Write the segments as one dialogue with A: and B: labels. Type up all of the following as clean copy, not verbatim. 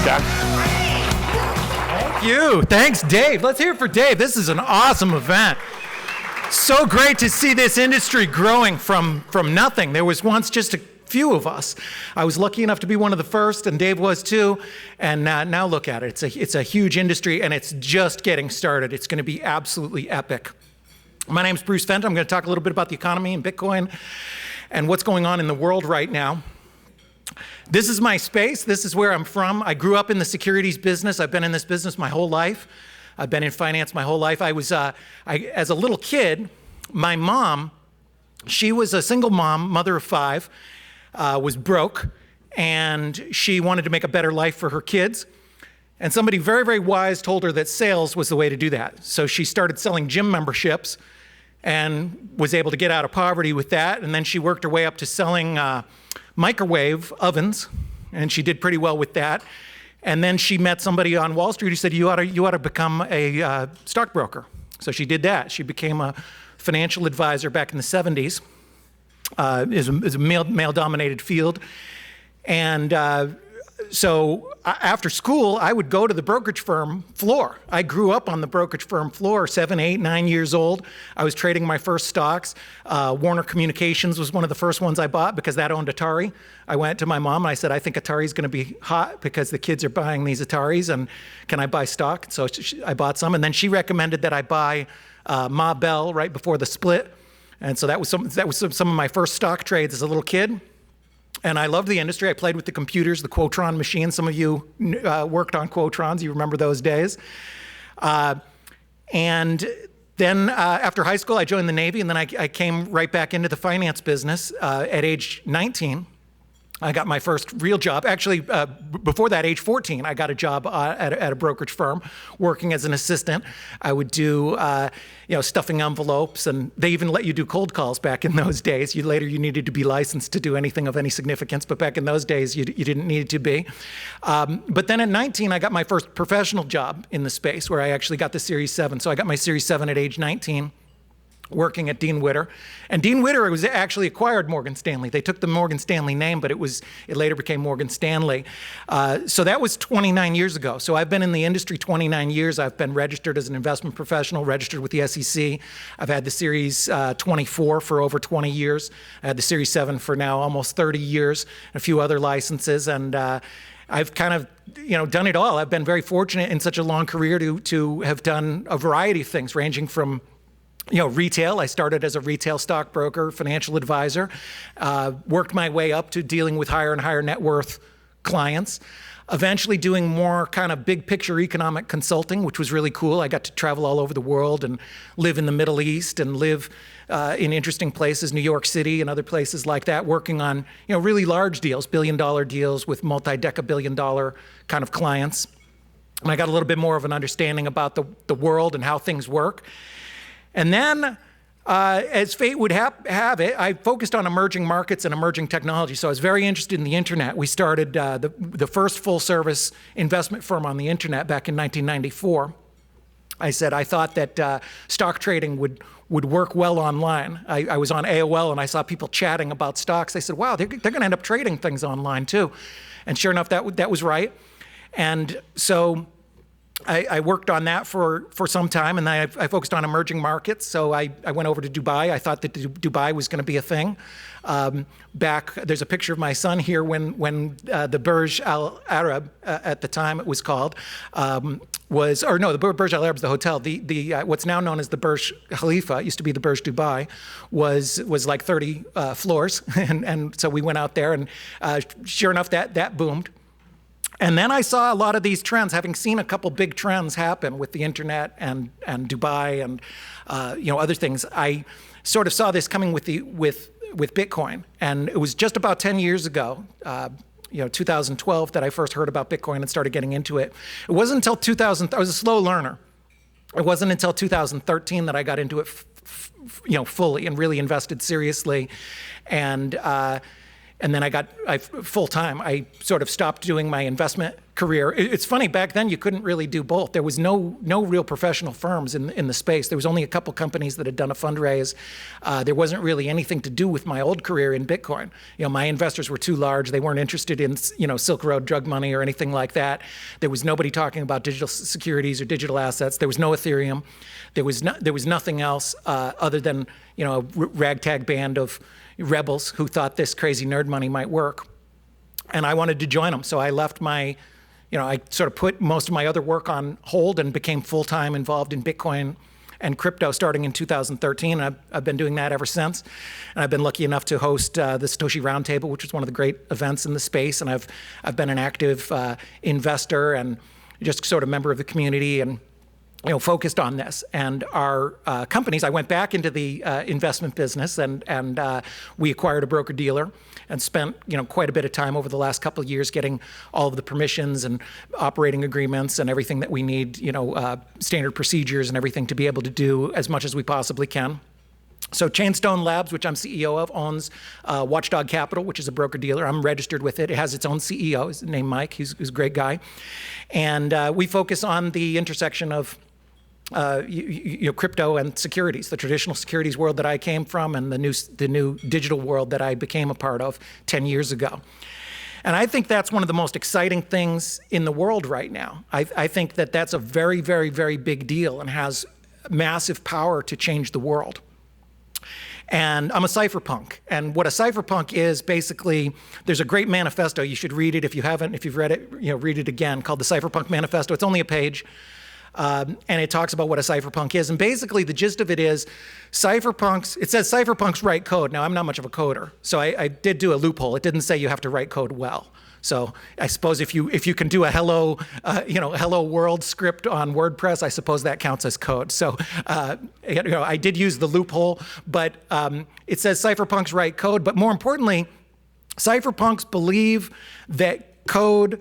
A: Doug.
B: Thank you. Thanks, Dave. Let's hear it for Dave. This is an awesome event. So great to see this industry growing from nothing. There was once just a few of us. I was lucky enough to be one of the first, and Dave was too. And now look at it. It's a huge industry, and it's just getting started. It's going to be absolutely epic. My name is Bruce Fenton. I'm going to talk a little bit about the economy and Bitcoin and what's going on in the world right now. This is my space. This is where I'm from. I grew up in the securities business. I've been in this business my whole life. I've been in finance my whole life. As a little kid, my mom, she was a single mom, mother of 5, was broke, and she wanted to make a better life for her kids. And somebody very, very wise told her that sales was the way to do that. So she started selling gym memberships and was able to get out of poverty with that. And then she worked her way up to selling microwave ovens, and she did pretty well with that. And then she met somebody on Wall Street who said, you ought to become a stockbroker. So she did that. She became a financial advisor back in the 70s. Is a male-dominated field. And so after school, I would go to the brokerage firm floor. I grew up on the brokerage firm floor, 7, 8, 9 years old. I was trading my first stocks. Warner Communications was one of the first ones I bought because that owned Atari. I went to my mom and I said, I think Atari's going to be hot because the kids are buying these Ataris, and can I buy stock? So I bought some, and then she recommended that I buy Ma Bell right before the split. And so that was some of my first stock trades as a little kid. And I loved the industry. I played with the computers, the Quotron machine. Some of you worked on Quotrons. You remember those days. And then after high school, I joined the Navy, and then I came right back into the finance business at age 19. I got my first real job. Actually, before that, age 14, I got a job at a brokerage firm working as an assistant. I would do, stuffing envelopes, and they even let you do cold calls back in those days. Later, you needed to be licensed to do anything of any significance, but back in those days, you didn't need to be. But then at 19, I got my first professional job in the space where I actually got the Series 7. So I got my Series 7 at age 19. Working at Dean Witter. And Dean Witter was actually acquired Morgan Stanley. They took the Morgan Stanley name, but it later became Morgan Stanley. So that was 29 years ago. So I've been in the industry 29 years. I've been registered as an investment professional, registered with the SEC. I've had the Series 24 for over 20 years. I had the Series 7 for now almost 30 years, a few other licenses. And I've kind of done it all. I've been very fortunate in such a long career to have done a variety of things, ranging from retail. I started as a retail stockbroker, financial advisor, worked my way up to dealing with higher and higher net worth clients, eventually doing more kind of big picture economic consulting, which was really cool. I got to travel all over the world and live in the Middle East and live in interesting places, New York City and other places like that, working on really large deals, billion-dollar deals with multi-deca-billion-dollar kind of clients. And I got a little bit more of an understanding about the world and how things work. And then, as fate would have it, I focused on emerging markets and emerging technology. So I was very interested in the internet. We started the first full-service investment firm on the internet back in 1994. I said I thought that stock trading would work well online. I was on AOL and I saw people chatting about stocks. I said, wow, they're going to end up trading things online too. And sure enough, that was right. And so I worked on that for some time, and then I focused on emerging markets. So I went over to Dubai. I thought that Dubai was going to be a thing. There's a picture of my son here when the Burj Al Arab, at the time it was called, the Burj Al Arab is the hotel. The what's now known as the Burj Khalifa, it used to be the Burj Dubai, was like 30 floors, and so we went out there, and sure enough, that boomed. And then I saw a lot of these trends, having seen a couple big trends happen with the internet and Dubai and other things. I sort of saw this coming with Bitcoin, and it was just about 10 years ago, 2012, that I first heard about Bitcoin and started getting into it. It wasn't until 2000. I was a slow learner. It wasn't until 2013 that I got into it, fully and really invested seriously, and. And then full-time, I sort of stopped doing my investment career. It's funny, back then you couldn't really do both. There was no real professional firms in the space. There was only a couple companies that had done a fundraise. There wasn't really anything to do with my old career in Bitcoin. My investors were too large. They weren't interested in, Silk Road drug money or anything like that. There was nobody talking about digital securities or digital assets. There was no Ethereum. There was nothing else other than, a ragtag band of rebels who thought this crazy nerd money might work. And I wanted to join them. So I left I sort of put most of my other work on hold and became full-time involved in Bitcoin and crypto starting in 2013. I've been doing that ever since. And I've been lucky enough to host the Satoshi Roundtable, which is one of the great events in the space. And I've been an active investor and just sort of member of the community and focused on this. And our companies, I went back into the investment business and we acquired a broker-dealer and spent quite a bit of time over the last couple of years getting all of the permissions and operating agreements and everything that we need, standard procedures and everything to be able to do as much as we possibly can. So Chainstone Labs, which I'm CEO of, owns Watchdog Capital, which is a broker-dealer. I'm registered with it. It has its own CEO. His name Mike. He's a great guy. And we focus on the intersection of crypto and securities, the traditional securities world that I came from and the new digital world that I became a part of 10 years ago. And I think that's one of the most exciting things in the world right now. I think that that's a very, very, very big deal and has massive power to change the world. And I'm a cypherpunk. And what a cypherpunk is, basically, there's a great manifesto. You should read it if you haven't. If you've read it, read it again, called the Cypherpunk Manifesto. It's only a page. And it talks about what a cypherpunk is. And basically, the gist of it is, it says cypherpunks write code. Now, I'm not much of a coder, so I did do a loophole. It didn't say you have to write code well. So I suppose if you can do a hello world script on WordPress, I suppose that counts as code. So I did use the loophole, but it says cypherpunks write code. But more importantly, cypherpunks believe that code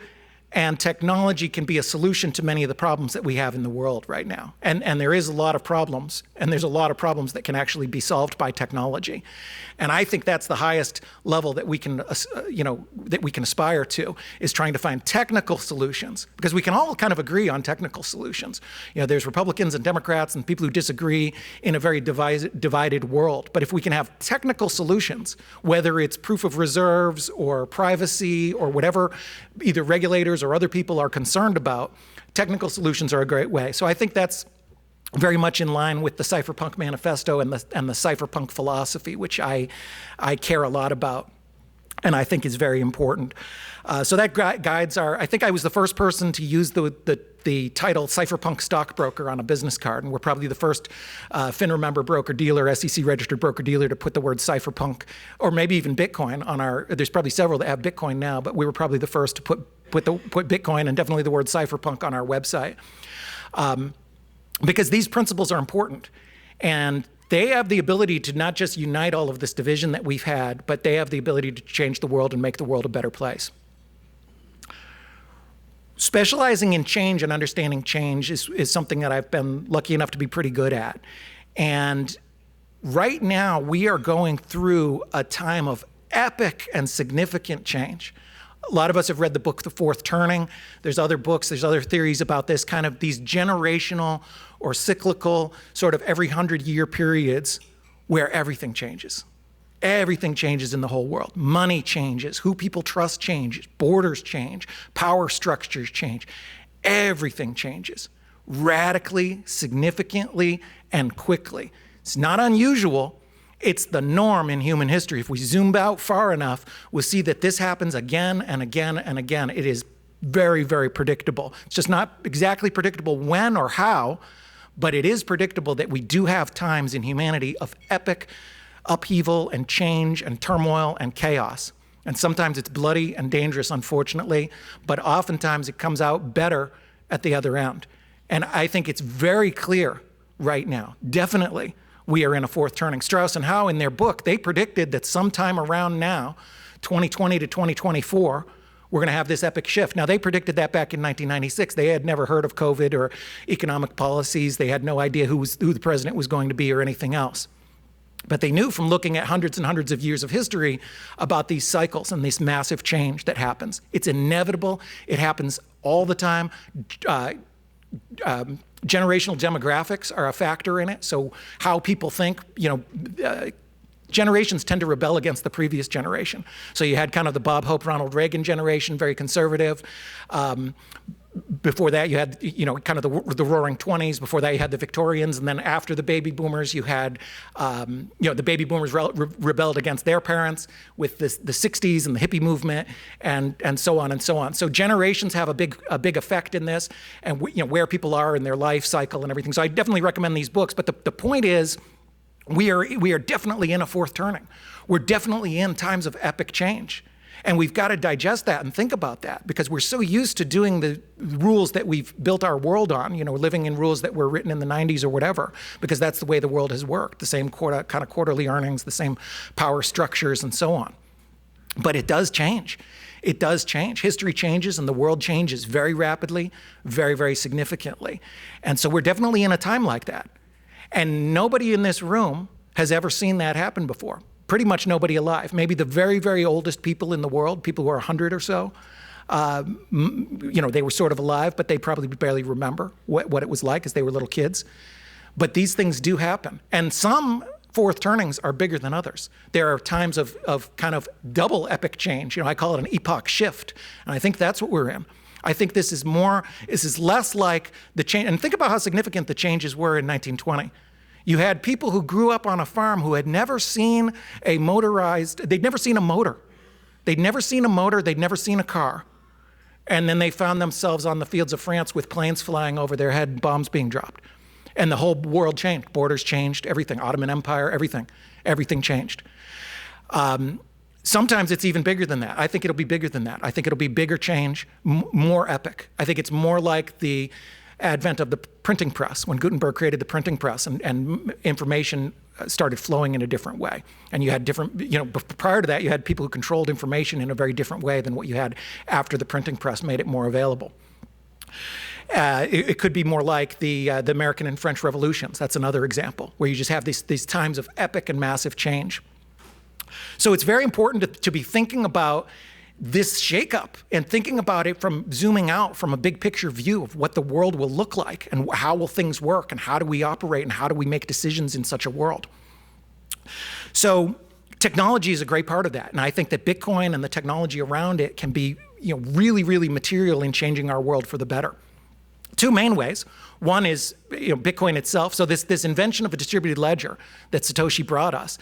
B: and technology can be a solution to many of the problems that we have in the world right now. And there is a lot of problems, and there's a lot of problems that can actually be solved by technology. And I think that's the highest level that we can, that we can aspire to, is trying to find technical solutions, because we can all kind of agree on technical solutions. There's Republicans and Democrats and people who disagree in a very divided world. But if we can have technical solutions, whether it's proof of reserves or privacy or whatever either regulators or other people are concerned about, technical solutions are a great way. So I think that's very much in line with the Cypherpunk Manifesto and the cypherpunk philosophy, which I care a lot about and I think is very important. So that guides our, I think I was the first person to use the title Cypherpunk Stockbroker on a business card, and we're probably the first FINRA member broker-dealer, SEC-registered broker-dealer to put the word cypherpunk, or maybe even Bitcoin on our, there's probably several that have Bitcoin now, but we were probably the first to put Bitcoin and definitely the word cypherpunk on our website. Because these principles are important, and they have the ability to not just unite all of this division that we've had, but they have the ability to change the world and make the world a better place. Specializing in change and understanding change is something that I've been lucky enough to be pretty good at. And right now, we are going through a time of epic and significant change. A lot of us have read the book, The Fourth Turning. There's other books, there's other theories about this, kind of these generational or cyclical, sort of every 100-year periods where everything changes. Everything changes in the whole world. Money changes, who people trust changes, borders change, power structures change. Everything changes radically, significantly, and quickly. It's not unusual. It's the norm in human history. If we zoom out far enough, we'll see that this happens again and again and again. It is very, very predictable. It's just not exactly predictable when or how, but it is predictable that we do have times in humanity of epic upheaval and change and turmoil and chaos. And sometimes it's bloody and dangerous, unfortunately, but oftentimes it comes out better at the other end. And I think it's very clear right now, definitely, we are in a fourth turning. Strauss and Howe, in their book, they predicted that sometime around now, 2020 to 2024, we're going to have this epic shift. Now, they predicted that back in 1996. They had never heard of COVID or economic policies. They had no idea who the president was going to be or anything else. But they knew from looking at hundreds and hundreds of years of history about these cycles and this massive change that happens. It's inevitable. It happens all the time. Generational demographics are a factor in it. So how people think, generations tend to rebel against the previous generation. So you had kind of the Bob Hope, Ronald Reagan generation, very conservative. Before that, you had, kind of the Roaring 20s. Before that, you had the Victorians. And then after the baby boomers, you had, the baby boomers rebelled against their parents with the 60s and the hippie movement and so on and so on. So generations have a big effect in this and, where people are in their life cycle and everything. So I definitely recommend these books. But the point is, we are definitely in a fourth turning. We're definitely in times of epic change. And we've got to digest that and think about that because we're so used to doing the rules that we've built our world on, living in rules that were written in the 90s or whatever, because that's the way the world has worked, the same kind of quarterly earnings, the same power structures and so on. But it does change. It does change. History changes and the world changes very rapidly, very, very significantly. And so we're definitely in a time like that. And nobody in this room has ever seen that happen before. Pretty much nobody alive. Maybe the very, very oldest people in the world, people who are 100 or so, they were sort of alive, but they probably barely remember what it was like as they were little kids. But these things do happen. And some fourth turnings are bigger than others. There are times of kind of double epic change. I call it an epoch shift. And I think that's what we're in. I think this is less like the change. And think about how significant the changes were in 1920. You had people who grew up on a farm who had never seen they'd never seen a motor. They'd never seen a motor, they'd never seen a car. And then they found themselves on the fields of France with planes flying over their head and bombs being dropped. And the whole world changed. Borders changed, everything. Ottoman Empire, everything. Everything changed. Sometimes it's even bigger than that. I think it'll be bigger than that. I think it'll be bigger change, more epic. I think it's more like the advent of the printing press, when Gutenberg created the printing press and information started flowing in a different way. And you had prior to that, you had people who controlled information in a very different way than what you had after the printing press made it more available. It could be more like the American and French revolutions. That's another example, where you just have these times of epic and massive change. So it's very important to be thinking about this shakeup and thinking about it from zooming out from a big picture view of what the world will look like and how will things work and how do we operate and how do we make decisions in such a world. So technology is a great part of that. And I think that Bitcoin and the technology around it can be really, really material in changing our world for the better. Two main ways. One is Bitcoin itself. So this invention of a distributed ledger that Satoshi brought us,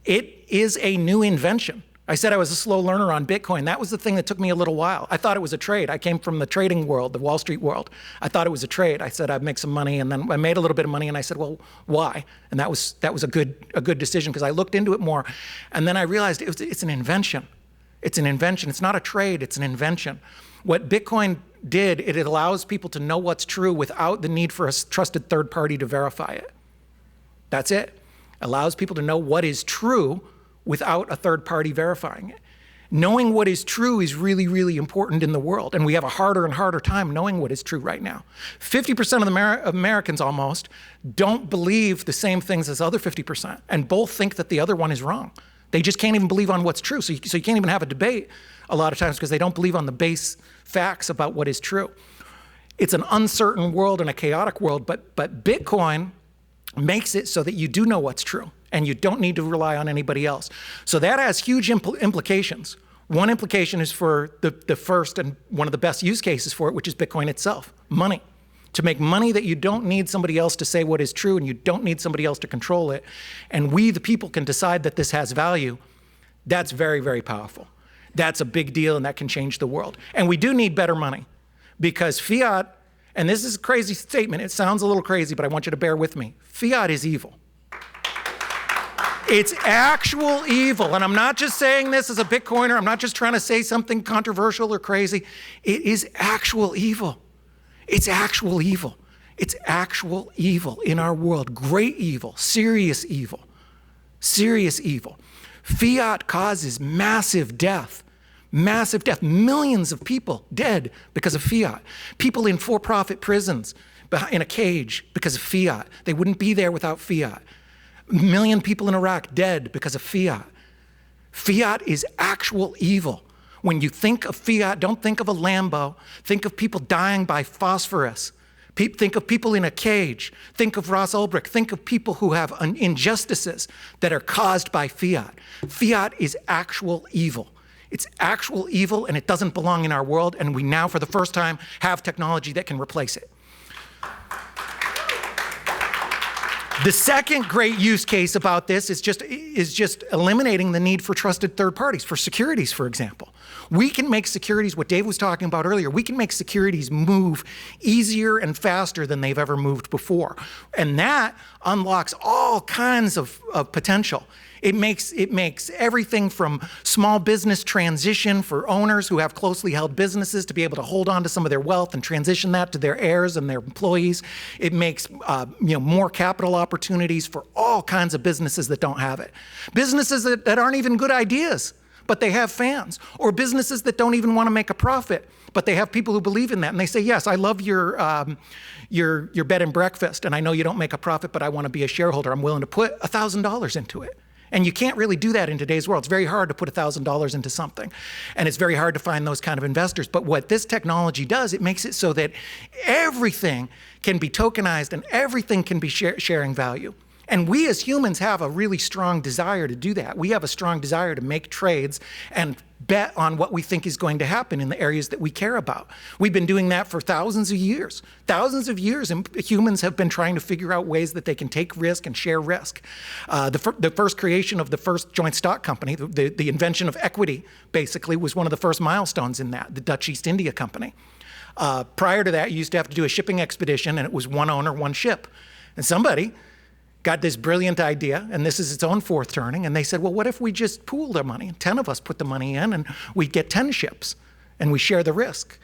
B: it is a new invention. I said I was a slow learner on Bitcoin. That was the thing that took me a little while. I thought it was a trade. I came from the trading world, the Wall Street world. I thought it was a trade. I said I'd make some money, and then I made a little bit of money, and I said, well, why? And that was a good decision because I looked into it more, and then I realized it's an invention. It's an invention. It's not a trade. It's an invention. What Bitcoin did, it allows people to know what's true without the need for a trusted third party to verify it. That's it. Allows people to know what is true without a third party verifying it. Knowing what is true is really, really important in the world, and we have a harder and harder time knowing what is true right now. 50% of Americans almost don't believe the same things as other 50%, and both think that the other one is wrong. They just can't even believe on what's true, so you can't even have a debate a lot of times because they don't believe on the base facts about what is true. It's an uncertain world and a chaotic world, but Bitcoin makes it so that you do know what's true and you don't need to rely on anybody else. So that has huge implications. One implication is for the first and one of the best use cases for it, which is Bitcoin itself, money. To make money that you don't need somebody else to say what is true and you don't need somebody else to control it. And we, the people, can decide that this has value. That's very, very powerful. That's a big deal and that can change the world. And we do need better money because fiat, and this is a crazy statement, it sounds a little crazy, but I want you to bear with me. Fiat is evil. It's actual evil. And I'm not just saying this as a Bitcoiner. I'm not just trying to say something controversial or crazy. It is actual evil. It's actual evil. It's actual evil in our world. Great evil, serious evil, serious evil. Fiat causes massive death, millions of people dead because of fiat. People in for-profit prisons in a cage because of fiat. They wouldn't be there without fiat. A million people in Iraq dead because of fiat. Fiat is actual evil. When you think of fiat, don't think of a Lambo. Think of people dying by phosphorus. Think of people in a cage. Think of Ross Ulbricht. Think of people who have injustices that are caused by fiat. Fiat is actual evil. It's actual evil, and it doesn't belong in our world, and we now, for the first time, have technology that can replace it. The second great use case about this is just eliminating the need for trusted third parties, for securities, for example. We can make securities, what Dave was talking about earlier, we can make securities move easier and faster than they've ever moved before. And that unlocks all kinds of potential. It makes everything from small business transition for owners who have closely held businesses to be able to hold on to some of their wealth and transition that to their heirs and their employees. It makes more capital opportunities for all kinds of businesses that don't have it. Businesses that aren't even good ideas, but they have fans, or businesses that don't even want to make a profit, but they have people who believe in that, and they say, yes, I love your bed and breakfast, and I know you don't make a profit, but I want to be a shareholder. I'm willing to put $1,000 into it. And you can't really do that in today's world. It's very hard to put $1,000 into something. And it's very hard to find those kind of investors. But what this technology does, it makes it so that everything can be tokenized and everything can be sharing value. And we as humans have a really strong desire to do that. We have a strong desire to make trades and bet on what we think is going to happen in the areas that we care about. We've been doing that for thousands of years. Thousands of years, and humans have been trying to figure out ways that they can take risk and share risk. The first creation of the first joint stock company, the invention of equity, basically, was one of the first milestones in that, the Dutch East India Company. Prior to that, you used to have to do a shipping expedition, and it was one owner, one ship. And somebody got this brilliant idea, and this is its own fourth turning, and they said, well, what if we just pooled our money? 10 of us put the money in, and we get 10 ships, and we share the risk.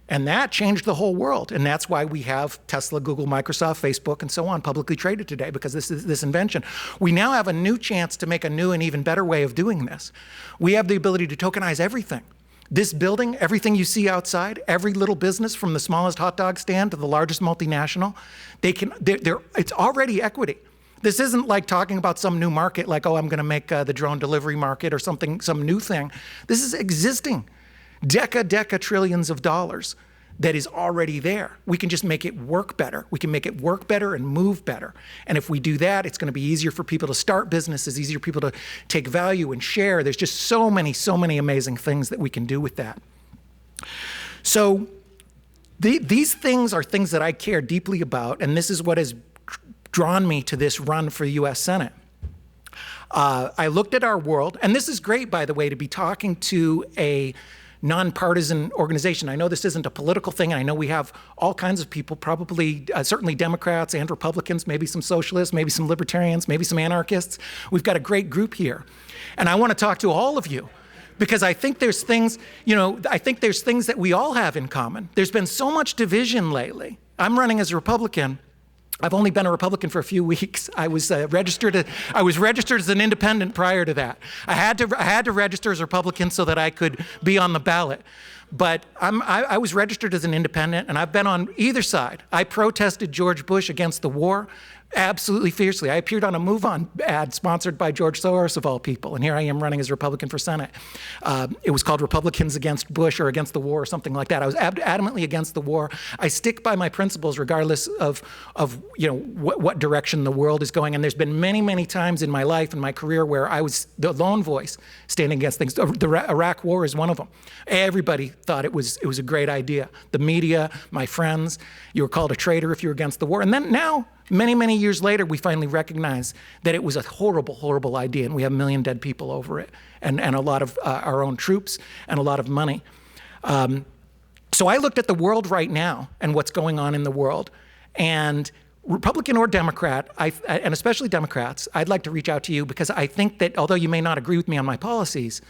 B: And that changed the whole world, and that's why we have Tesla, Google, Microsoft, Facebook, and so on publicly traded today, because this invention. We now have a new chance to make a new and even better way of doing this. We have the ability to tokenize everything. This building, everything you see outside, every little business from the smallest hot dog stand to the largest multinational, it's already equity. This isn't like talking about some new market, like, oh, I'm going to make the drone delivery market or something, some new thing. This is existing, deca trillions of dollars that is already there. We can just make it work better. We can make it work better and move better. And if we do that, it's going to be easier for people to start businesses, easier for people to take value and share. There's just so many amazing things that we can do with that. So these things are things that I care deeply about, and this is what has drawn me to this run for U.S. Senate. I looked at our world, and this is great, by the way, to be talking to a nonpartisan organization. I know this isn't a political thing, and I know we have all kinds of people, probably certainly Democrats and Republicans, maybe some socialists, maybe some libertarians, maybe some anarchists. We've got a great group here. And I want to talk to all of you, because I think there's things, that we all have in common. There's been so much division lately. I'm running as a Republican. I've only been a Republican for a few weeks. I was registered as an independent prior to that. I had to register as a Republican so that I could be on the ballot. But I was registered as an independent, and I've been on either side. I protested George Bush against the war absolutely fiercely. I appeared on a Move On ad sponsored by George Soros, of all people, and here I am running as a Republican for Senate. It was called Republicans Against Bush or Against the War or something like that. I was adamantly against the war. I stick by my principles regardless of what direction the world is going, and there's been many times in my life and my career where I was the lone voice standing against things. The Iraq War is one of them. Everybody thought it was a great idea. The media, my friends, you were called a traitor if you were against the war. And then now, many years later, we finally recognize that it was a horrible idea, and we have 1 million dead people over it, and a lot of our own troops and a lot of money. So I looked at the world right now and what's going on in the world, and Republican or Democrat, and especially Democrats, I'd like to reach out to you because I think that although you may not agree with me on my policies,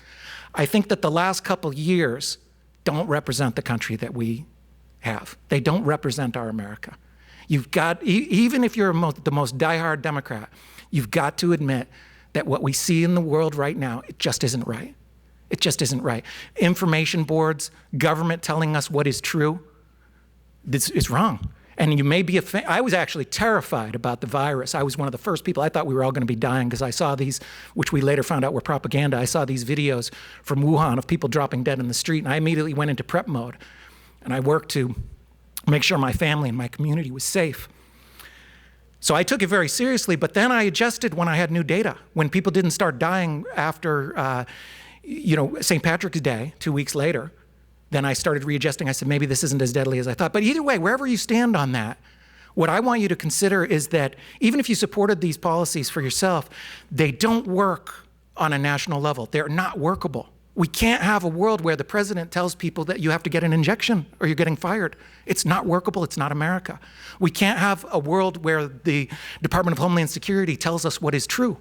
B: I think that the last couple years don't represent the country that we have. They don't represent our America. You've got, even if you're the most diehard Democrat, you've got to admit that what we see in the world right now, it just isn't right. It just isn't right. Information boards, government telling us what is true, it's wrong. And you may be I was actually terrified about the virus. I was one of the first people. I thought we were all going to be dying because I saw these, which we later found out were propaganda. I saw these videos from Wuhan of people dropping dead in the street, and I immediately went into prep mode. And I worked to make sure my family and my community was safe. So I took it very seriously, but then I adjusted when I had new data. When people didn't start dying after St. Patrick's Day, 2 weeks later, then I started readjusting. I said, maybe this isn't as deadly as I thought. But either way, wherever you stand on that, what I want you to consider is that even if you supported these policies for yourself, they don't work on a national level. They're not workable. We can't have a world where the president tells people that you have to get an injection or you're getting fired. It's not workable. It's not America. We can't have a world where the Department of Homeland Security tells us what is true.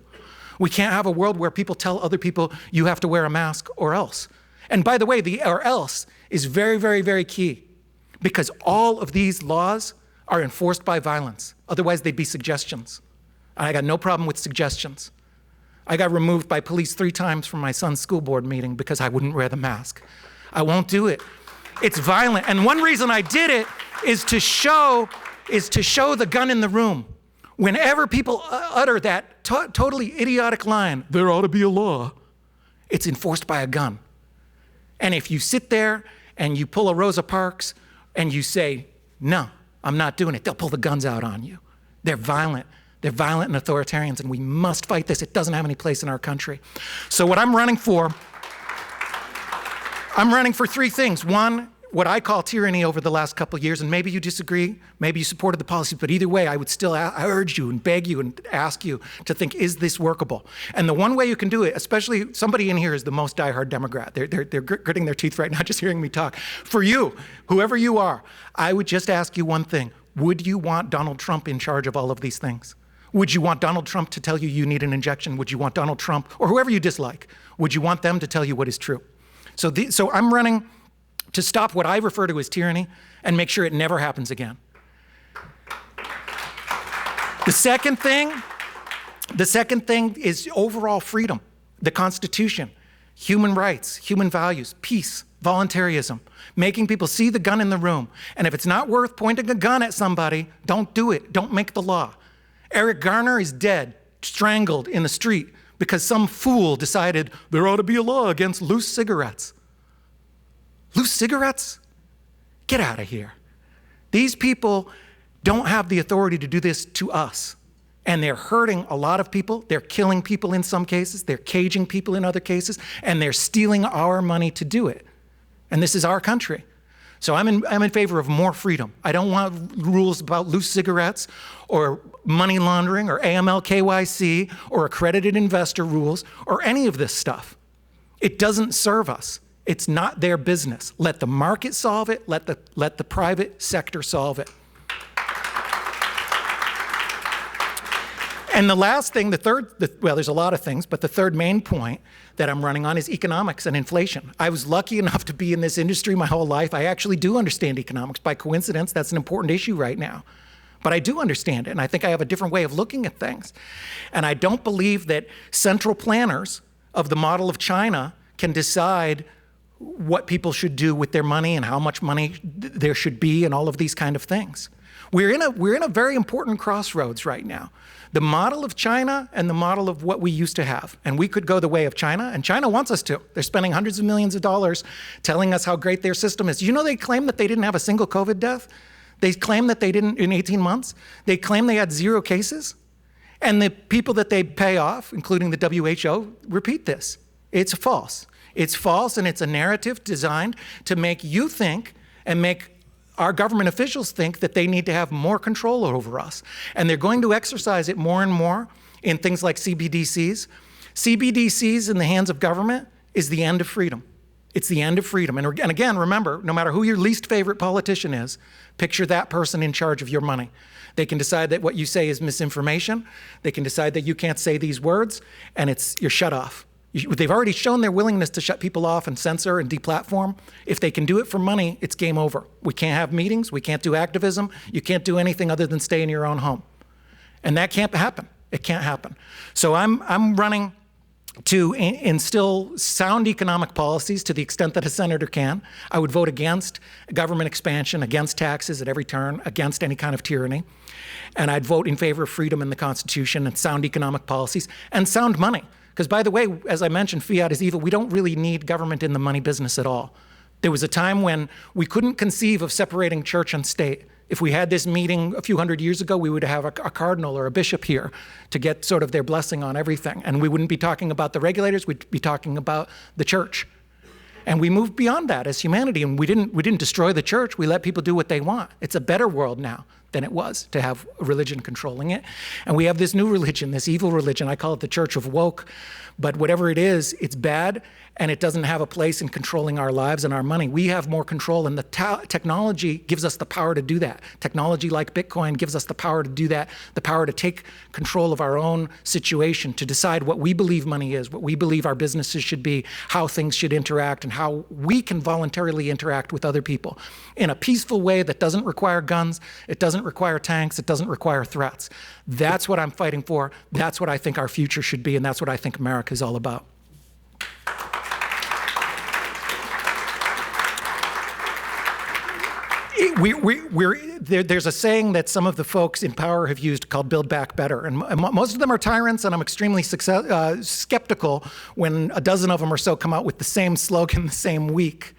B: We can't have a world where people tell other people you have to wear a mask or else. And by the way, the or else is very, very, very key, because all of these laws are enforced by violence. Otherwise, they'd be suggestions. I got no problem with suggestions. I got removed by police 3 times from my son's school board meeting because I wouldn't wear the mask. I won't do it. It's violent. And one reason I did it is to show the gun in the room. Whenever people utter that totally idiotic line, there ought to be a law, it's enforced by a gun. And if you sit there and you pull a Rosa Parks and you say, no, I'm not doing it, they'll pull the guns out on you. They're violent. They're violent and authoritarians, and we must fight this. It doesn't have any place in our country. So what I'm running for 3 things. One, what I call tyranny over the last couple of years, and maybe you disagree, maybe you supported the policies, but either way, I would still urge you and beg you and ask you to think, is this workable? And the one way you can do it, especially somebody in here is the most diehard Democrat. They're gritting their teeth right now just hearing me talk. For you, whoever you are, I would just ask you one thing. Would you want Donald Trump in charge of all of these things? Would you want Donald Trump to tell you you need an injection? Would you want Donald Trump, or whoever you dislike, would you want them to tell you what is true? So I'm running to stop what I refer to as tyranny and make sure it never happens again. The second thing is overall freedom, the Constitution, human rights, human values, peace, voluntarism, making people see the gun in the room. And if it's not worth pointing a gun at somebody, don't do it. Don't make the law. Eric Garner is dead, strangled in the street because some fool decided there ought to be a law against loose cigarettes. Loose cigarettes? Get out of here. These people don't have the authority to do this to us. And they're hurting a lot of people. They're killing people in some cases. They're caging people in other cases. And they're stealing our money to do it. And this is our country. So I'm in favor of more freedom. I don't want rules about loose cigarettes or money laundering or AML KYC or accredited investor rules or any of this stuff. It doesn't serve us. It's not their business. Let the market solve it. Let the private sector solve it. And the last thing, well, there's a lot of things, but the third main point that I'm running on is economics and inflation. I was lucky enough to be in this industry my whole life. I actually do understand economics. By coincidence, that's an important issue right now. But I do understand it, and I think I have a different way of looking at things. And I don't believe that central planners of the model of China can decide what people should do with their money and how much money there should be and all of these kind of things. We're in a very important crossroads right now. The model of China and the model of what we used to have. And we could go the way of China, and China wants us to. They're spending hundreds of millions of dollars telling us how great their system is. You know, they claim that they didn't have a single COVID death. They claim that they didn't in 18 months. They claim they had 0 cases. And the people that they pay off, including the WHO, repeat this. It's false. It's false, and it's a narrative designed to make you think and make our government officials think that they need to have more control over us. And they're going to exercise it more and more in things like CBDCs. CBDCs in the hands of government is the end of freedom. It's the end of freedom. And again, remember, no matter who your least favorite politician is, picture that person in charge of your money. They can decide that what you say is misinformation. They can decide that you can't say these words, and you're shut off. They've already shown their willingness to shut people off and censor and deplatform. If they can do it for money, it's game over. We can't have meetings. We can't do activism. You can't do anything other than stay in your own home. And that can't happen. It can't happen. So I'm running to instill sound economic policies to the extent that a senator can. I would vote against government expansion, against taxes at every turn, against any kind of tyranny. And I'd vote in favor of freedom in the Constitution and sound economic policies and sound money. Because by the way, as I mentioned, fiat is evil. We don't really need government in the money business at all. There was a time when we couldn't conceive of separating church and state. If we had this meeting a few hundred years ago, we would have a cardinal or a bishop here to get sort of their blessing on everything. And we wouldn't be talking about the regulators, we'd be talking about the church. And we moved beyond that as humanity, and we didn't destroy the church, we let people do what they want. It's a better world now than it was to have a religion controlling it. And we have this new religion, this evil religion, I call it the Church of Woke, but whatever it is, it's bad, and it doesn't have a place in controlling our lives and our money. We have more control, and the technology gives us the power to do that. Technology like Bitcoin gives us the power to do that, the power to take control of our own situation, to decide what we believe money is, what we believe our businesses should be, how things should interact, and how we can voluntarily interact with other people in a peaceful way that doesn't require guns, it doesn't require tanks, it doesn't require threats. That's what I'm fighting for. That's what I think our future should be, and that's what I think America is all about. There's a saying that some of the folks in power have used called Build Back Better. And most of them are tyrants, and I'm extremely skeptical when a dozen of them or so come out with the same slogan the same week.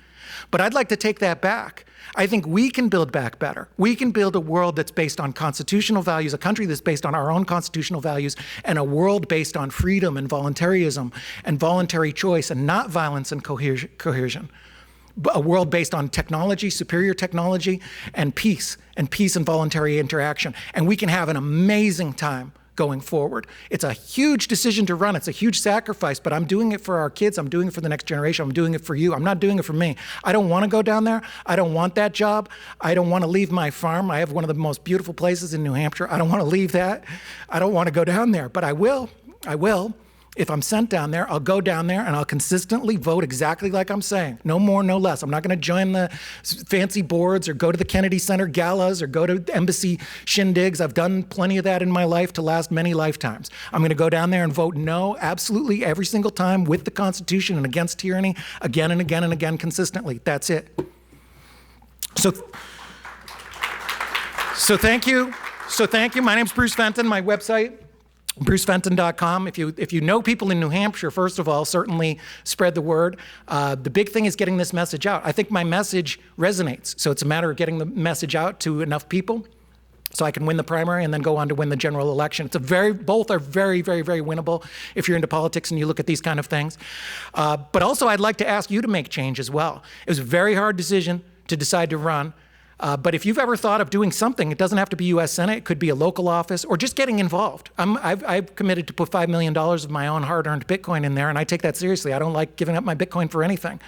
B: But I'd like to take that back. I think we can build back better. We can build a world that's based on constitutional values, a country that's based on our own constitutional values, and a world based on freedom and voluntarism and voluntary choice and not violence and coercion. A world based on technology, superior technology, and peace and voluntary interaction. And we can have an amazing time going forward. It's a huge decision to run. It's a huge sacrifice, but I'm doing it for our kids. I'm doing it for the next generation. I'm doing it for you. I'm not doing it for me. I don't want to go down there. I don't want that job. I don't want to leave my farm. I have one of the most beautiful places in New Hampshire. I don't want to leave that. I don't want to go down there, but I will. If I'm sent down there, I'll go down there and I'll consistently vote exactly like I'm saying. No more, no less. I'm not going to join the fancy boards or go to the Kennedy Center galas or go to embassy shindigs. I've done plenty of that in my life to last many lifetimes. I'm going to go down there and vote no absolutely every single time with the Constitution and against tyranny again and again and again consistently. That's it. So thank you. My name's Bruce Fenton. My website, brucefenton.com. If you know people in New Hampshire, first of all, certainly spread the word. The big thing is getting this message out. I think my message resonates, so it's a matter of getting the message out to enough people so I can win the primary and then go on to win the general election. Both are very, very, very winnable if you're into politics and you look at these kind of things. But also, I'd like to ask you to make change as well. It was a very hard decision to decide to run. But if you've ever thought of doing something, it doesn't have to be U.S. Senate, it could be a local office, or just getting involved. I've committed to put $5 million of my own hard-earned Bitcoin in there, and I take that seriously. I don't like giving up my Bitcoin for anything.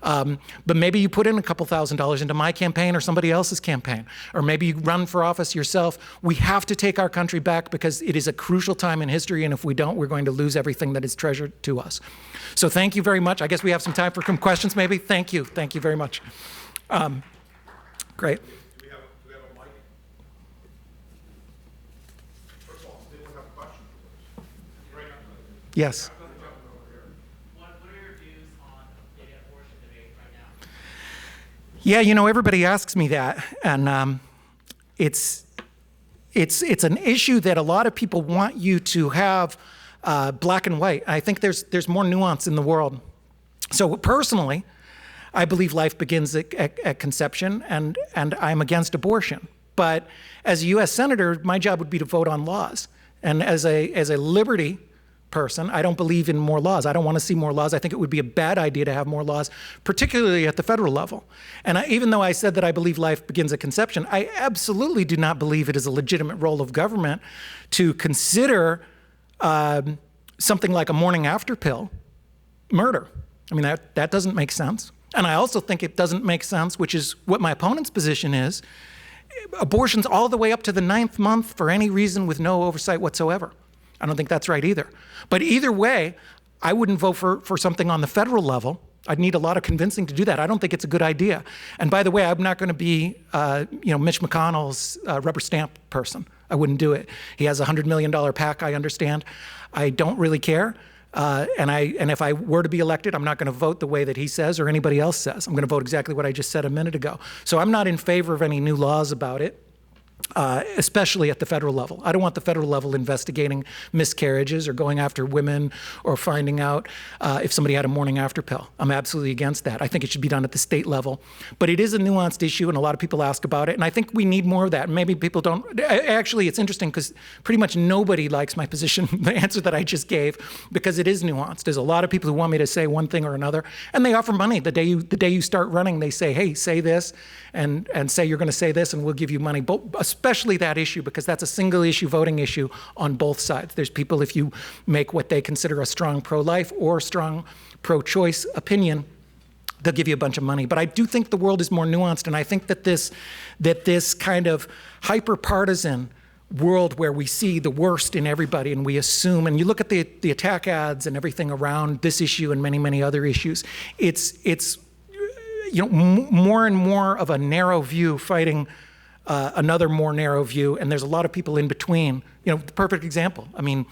B: But maybe you put in a couple $1,000s into my campaign or somebody else's campaign, or maybe you run for office yourself. We have to take our country back because it is a crucial time in history, and if we don't, we're going to lose everything that is treasured to us. So thank you very much. I guess we have some time for some questions maybe. Thank you very much. Great.
A: Do we have a mic? First of all, does anyone have a question? Right now.
B: Yes.
C: What are your views on the abortion debate right now?
B: Yeah, everybody asks me that, and it's an issue that a lot of people want you to have black and white. I think there's more nuance in the world. So personally, I believe life begins at conception, and I'm against abortion. But as a U.S. Senator, my job would be to vote on laws. And as a liberty person, I don't believe in more laws. I don't want to see more laws. I think it would be a bad idea to have more laws, particularly at the federal level. And even though I said that I believe life begins at conception, I absolutely do not believe it is a legitimate role of government to consider something like a morning after pill murder. I mean, that doesn't make sense. And I also think it doesn't make sense, which is what my opponent's position is, abortions all the way up to the 9th month for any reason with no oversight whatsoever. I don't think that's right either. But either way, I wouldn't vote for something on the federal level. I'd need a lot of convincing to do that. I don't think it's a good idea. And by the way, I'm not going to be, Mitch McConnell's rubber stamp person. I wouldn't do it. He has a $100 million PAC, I understand. I don't really care. And if I were to be elected, I'm not going to vote the way that he says or anybody else says. I'm going to vote exactly what I just said a minute ago. So I'm not in favor of any new laws about it. Especially at the federal level. I don't want the federal level investigating miscarriages or going after women or finding out if somebody had a morning after pill. I'm absolutely against that. I think it should be done at the state level. But it is a nuanced issue, and a lot of people ask about it, and I think we need more of that. Maybe people don't. Actually, it's interesting because pretty much nobody likes my position, the answer that I just gave, because it is nuanced. There's a lot of people who want me to say one thing or another, and they offer money. The day you start running, they say, hey, say this, and say you're going to say this, and we'll give you money. But especially that issue, because that's a single issue voting issue on both sides. There's people, if you make what they consider a strong pro-life or strong pro-choice opinion, they'll give you a bunch of money. But I do think the world is more nuanced, and I think that this kind of hyper-partisan world where we see the worst in everybody and we assume, and you look at the attack ads and everything around this issue and many, many other issues, it's more and more of a narrow view fighting another more narrow view, and there's a lot of people in between. The perfect example. I mean,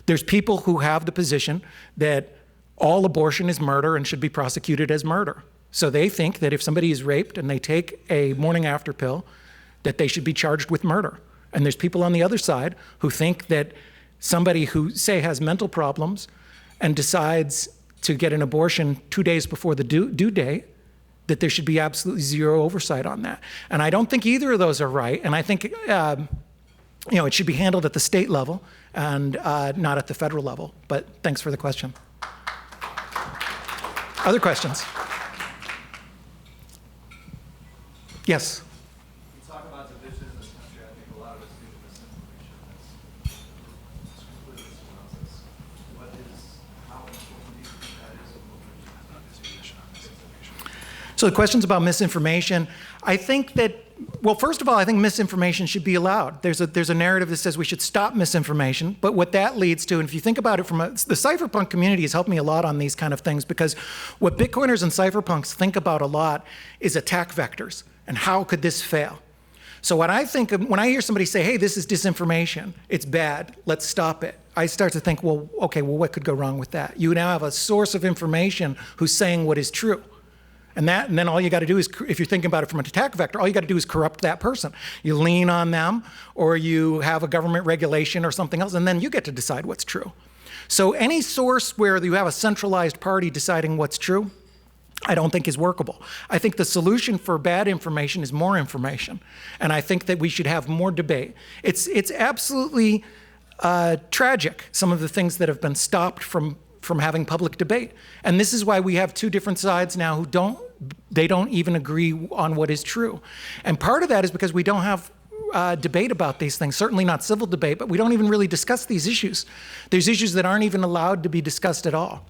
B: there's people who have the position that all abortion is murder and should be prosecuted as murder. So they think that if somebody is raped and they take a morning after pill, that they should be charged with murder. And there's people on the other side who think that somebody who, say, has mental problems and decides to get an abortion 2 days before the due date, that there should be absolutely zero oversight on that. And I don't think either of those are right. And I think it should be handled at the state level and not at the federal level. But thanks for the question. Other questions? Yes.
D: You talk about division in this country. I think a lot of it's due to misinformation that's completely surrounds us. How important do you think that is?
B: So the questions about misinformation, I think that, well, first of all, I think misinformation should be allowed. There's a narrative that says we should stop misinformation, but what that leads to, and if you think about it the cypherpunk community has helped me a lot on these kind of things, because what Bitcoiners and cypherpunks think about a lot is attack vectors and how could this fail. So what I think of, when I hear somebody say, hey, this is disinformation, it's bad, let's stop it, I start to think, well, okay, well, what could go wrong with that? You now have a source of information who's saying what is true. And then all you got to do is, if you're thinking about it from an attack vector, all you got to do is corrupt that person. You lean on them, or you have a government regulation or something else, and then you get to decide what's true. So any source where you have a centralized party deciding what's true, I don't think is workable. I think the solution for bad information is more information. And I think that we should have more debate. It's absolutely tragic, some of the things that have been stopped from having public debate. And this is why we have two different sides now who don't even agree on what is true. And part of that is because we don't have debate about these things, certainly not civil debate, but we don't even really discuss these issues. There's issues that aren't even allowed to be discussed at all.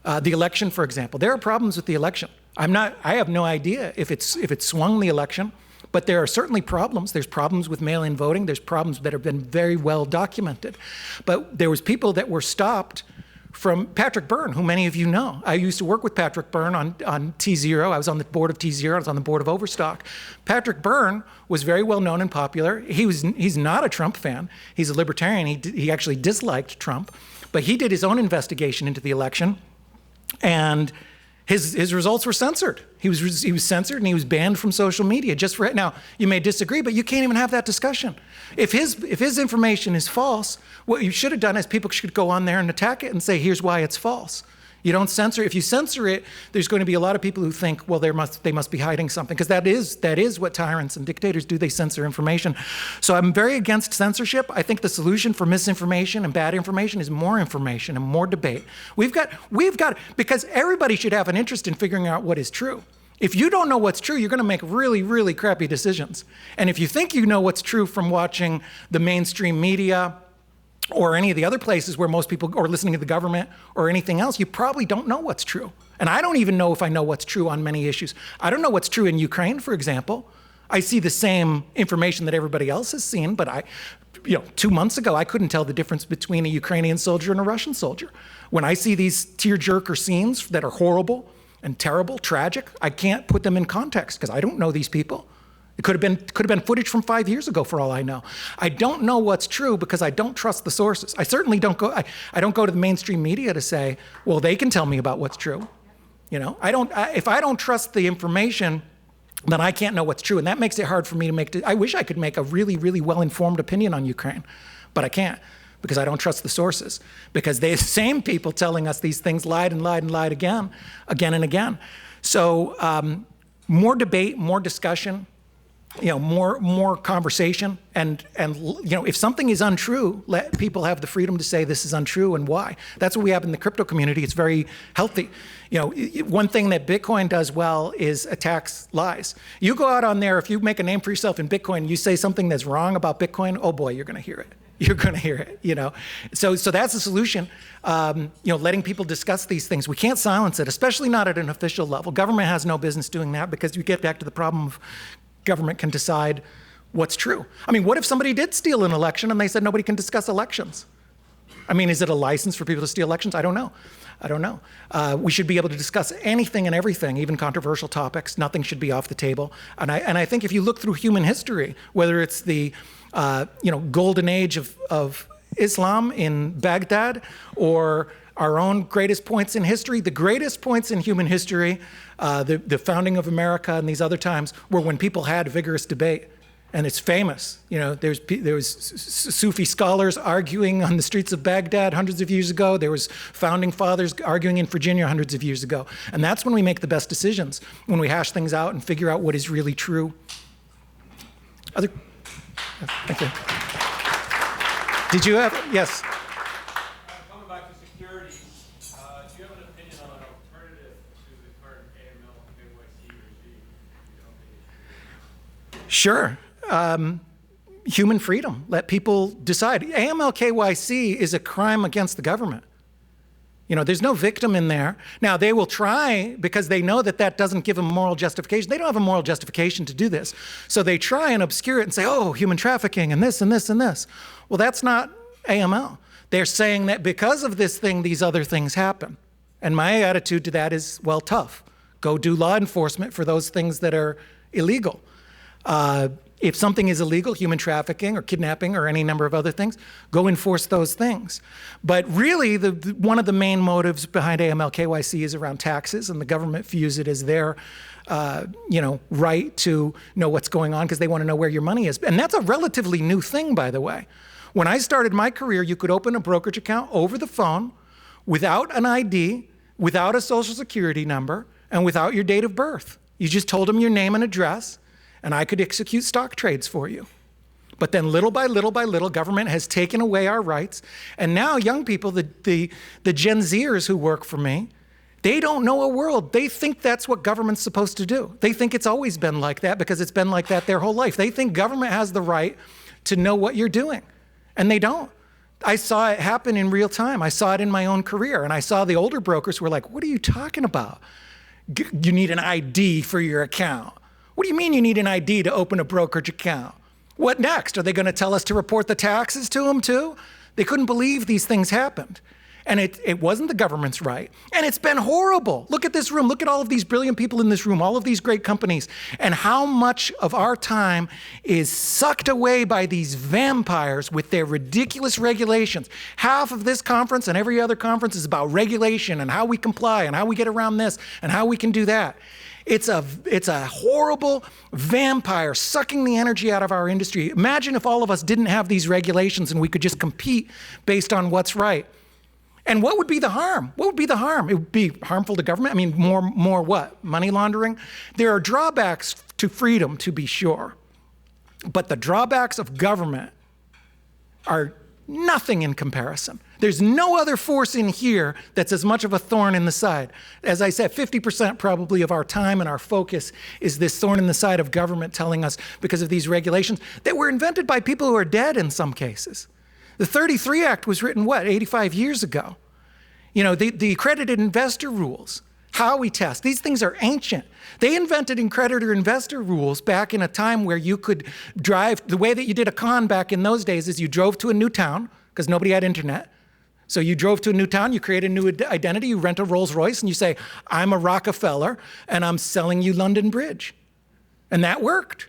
B: The election, for example, there are problems with the election. I have no idea if it swung the election, but there are certainly problems. There's problems with mail-in voting. There's problems that have been very well documented. But there was people that were stopped from Patrick Byrne, who many of you know. I used to work with Patrick Byrne on T0. I was on the board of T0. I was on the board of Overstock. Patrick Byrne was very well known and popular. He's not a Trump fan. He's a libertarian. He actually disliked Trump, but he did his own investigation into the election, and his results were censored. He was censored and he was banned from social media just for it. Now, you may disagree, but you can't even have that discussion. If his information is false, what you should have done is people should go on there and attack it and say, here's why it's false. You don't censor. If you censor it, there's going to be a lot of people who think, well, they must be hiding something, because that is what tyrants and dictators do. They censor information. So I'm very against censorship. I think the solution for misinformation and bad information is more information and more debate. We've got because everybody should have an interest in figuring out what is true. If you don't know what's true, you're going to make really, really crappy decisions. And if you think you know what's true from watching the mainstream media or any of the other places where most people, or listening to the government or anything else, you probably don't know what's true. And I don't even know if I know what's true on many issues. I don't know what's true in Ukraine, for example. I see the same information that everybody else has seen, but 2 months ago, I couldn't tell the difference between a Ukrainian soldier and a Russian soldier. When I see these tearjerker scenes that are horrible and terrible, tragic, I can't put them in context because I don't know these people. It could have been footage from 5 years ago, for all I know. I don't know what's true because I don't trust the sources. I certainly don't go. I don't go to the mainstream media to say, well, they can tell me about what's true. You know, if I don't trust the information, then I can't know what's true, and that makes it hard for me to make. I wish I could make a really, really well-informed opinion on Ukraine, but I can't because I don't trust the sources. Because the same people telling us these things lied and lied and lied again and again. So more debate, more discussion. You know, more conversation, and you know, if something is untrue, let people have the freedom to say this is untrue and why. That's what we have in the crypto community. It's very healthy. You know, one thing that Bitcoin does well is attacks lies. You go out on there, if you make a name for yourself in Bitcoin, you say something that's wrong about Bitcoin, oh boy, you're going to hear it. You're going to hear it, you know. So that's the solution, you know, letting people discuss these things. We can't silence it, especially not at an official level. Government has no business doing that because you get back to the problem of government can decide what's true. I mean, what if somebody did steal an election and they said nobody can discuss elections? I mean, is it a license for people to steal elections? I don't know. We should be able to discuss anything and everything, even controversial topics. Nothing should be off the table. And I think if you look through human history, whether it's the you know, golden age of Islam in Baghdad or our own greatest points in history, the greatest points in human history, the founding of America and these other times, were when people had vigorous debate. And it's famous. You know, there was Sufi scholars arguing on the streets of Baghdad hundreds of years ago. There was founding fathers arguing in Virginia hundreds of years ago. And that's when we make the best decisions, when we hash things out and figure out what is really true. Thank you. Did you have, yes?
E: Coming back to securities, do you have an opinion on an alternative to the current AML KYC regime?
B: Sure. Human freedom. Let people decide. AML KYC is a crime against the government. You know, there's no victim in there. Now, they will try, because they know that doesn't give them moral justification. They don't have a moral justification to do this. So they try and obscure it and say, oh, human trafficking and this and this and this. Well, that's not AML. They're saying that because of this thing, these other things happen. And my attitude to that is, well, tough. Go do law enforcement for those things that are illegal. If something is illegal, human trafficking or kidnapping or any number of other things, go enforce those things. But really, one of the main motives behind AML KYC is around taxes, and the government views it as their you know, right to know what's going on because they want to know where your money is. And that's a relatively new thing, by the way. When I started my career, you could open a brokerage account over the phone without an ID, without a social security number, and without your date of birth. You just told them your name and address, and I could execute stock trades for you. But then little by little by little, government has taken away our rights. And now young people, the Gen Zers who work for me, they don't know a world. They think that's what government's supposed to do. They think it's always been like that because it's been like that their whole life. They think government has the right to know what you're doing. And they don't. I saw it happen in real time. I saw it in my own career. And I saw the older brokers who were like, what are you talking about? You need an ID for your account. What do you mean you need an ID to open a brokerage account? What next? Are they going to tell us to report the taxes to them too? They couldn't believe these things happened. And it wasn't the government's right. And it's been horrible. Look at this room. Look at all of these brilliant people in this room, all of these great companies, and how much of our time is sucked away by these vampires with their ridiculous regulations. Half of this conference and every other conference is about regulation and how we comply and how we get around this and how we can do that. It's a horrible vampire sucking the energy out of our industry. Imagine if all of us didn't have these regulations and we could just compete based on what's right. And what would be the harm? What would be the harm? It would be harmful to government. I mean, more what? Money laundering? There are drawbacks to freedom, to be sure. But the drawbacks of government are nothing in comparison. There's no other force in here that's as much of a thorn in the side. As I said, 50% probably of our time and our focus is this thorn in the side of government telling us, because of these regulations that were invented by people who are dead in some cases. The 33 Act was written, what, 85 years ago? You know, the accredited investor rules, how we test, these things are ancient. They invented accredited investor rules back in a time where you could drive, the way that you did a con back in those days is you drove to a new town, because nobody had internet. So you drove to a new town, you create a new identity, you rent a Rolls Royce, and you say, I'm a Rockefeller, and I'm selling you London Bridge. And that worked.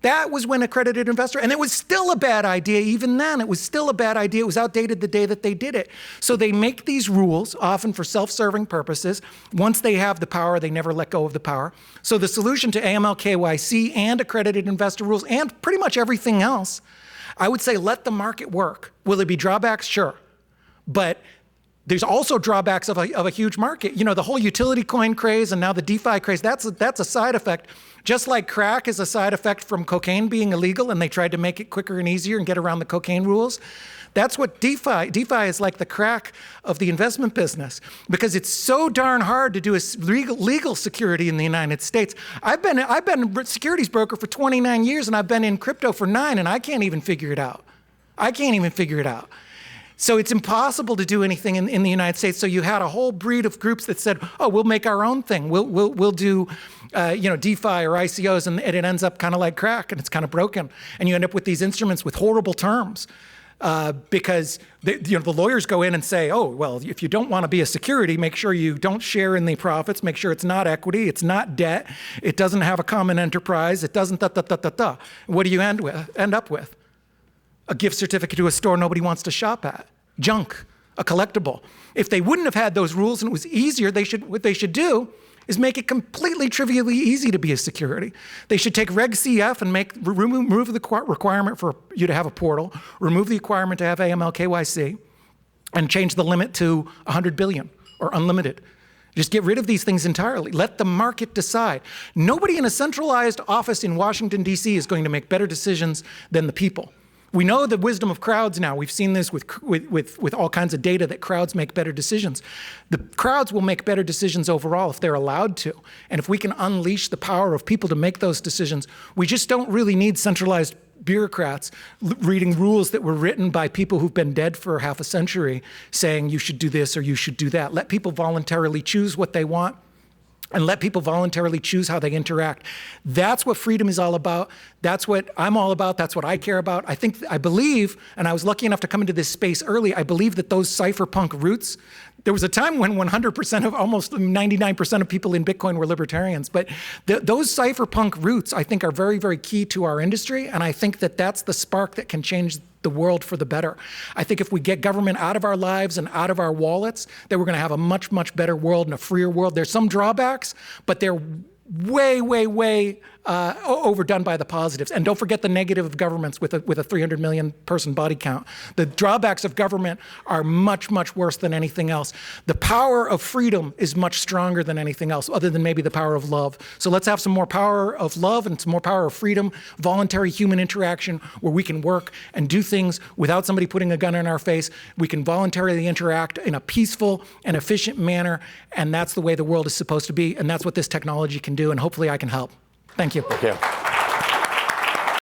B: That was when accredited investor, and it was still a bad idea even then. It was still a bad idea. It was outdated the day that they did it. So they make these rules, often for self-serving purposes. Once they have the power, they never let go of the power. So the solution to AML, KYC, and accredited investor rules, and pretty much everything else, I would say let the market work. Will there be drawbacks? Sure. But there's also drawbacks of a huge market. You know, the whole utility coin craze and now the DeFi craze, that's a side effect. Just like crack is a side effect from cocaine being illegal and they tried to make it quicker and easier and get around the cocaine rules. That's what DeFi is like the crack of the investment business because it's so darn hard to do a legal security in the United States. I've been a securities broker for 29 years and I've been in crypto for 9 and I can't even figure it out. So it's impossible to do anything in the United States. So you had a whole breed of groups that said, "Oh, we'll make our own thing. We'll do, DeFi or ICOs," and it ends up kind of like crack, and it's kind of broken. And you end up with these instruments with horrible terms because the lawyers go in and say, "Oh, well, if you don't want to be a security, make sure you don't share in the profits. Make sure it's not equity, it's not debt, it doesn't have a common enterprise, it doesn't da da da da da." What do you end up with? A gift certificate to a store nobody wants to shop at. Junk, a collectible. If they wouldn't have had those rules and it was easier, what they should do is make it completely trivially easy to be a security. They should take Reg CF and remove the requirement for you to have a portal, remove the requirement to have AML KYC, and change the limit to 100 billion or unlimited. Just get rid of these things entirely. Let the market decide. Nobody in a centralized office in Washington, D.C. is going to make better decisions than the people. We know the wisdom of crowds now. We've seen this with all kinds of data that crowds make better decisions. The crowds will make better decisions overall if they're allowed to. And if we can unleash the power of people to make those decisions, we just don't really need centralized bureaucrats reading rules that were written by people who've been dead for half a century saying you should do this or you should do that. Let people voluntarily choose what they want. And let people voluntarily choose how they interact. That's what freedom is all about. That's what I'm all about. That's what I care about. I believe, and I was lucky enough to come into this space early, I believe that those cypherpunk roots, there was a time when 100% of, almost 99% of people in Bitcoin were libertarians. But those cypherpunk roots, I think, are very, very key to our industry. And I think that that's the spark that can change the world for the better. I think if we get government out of our lives and out of our wallets, then we're going to have a much, much better world and a freer world. There's some drawbacks, but they're way, way, way overdone by the positives. And don't forget the negative of governments with a 300 million person body count. The drawbacks of government are much, much worse than anything else. The power of freedom is much stronger than anything else, other than maybe the power of love. So let's have some more power of love and some more power of freedom, voluntary human interaction where we can work and do things without somebody putting a gun in our face. We can voluntarily interact in a peaceful and efficient manner, and that's the way the world is supposed to be, and that's what this technology can do, and hopefully I can help. Thank you.
F: Thank you.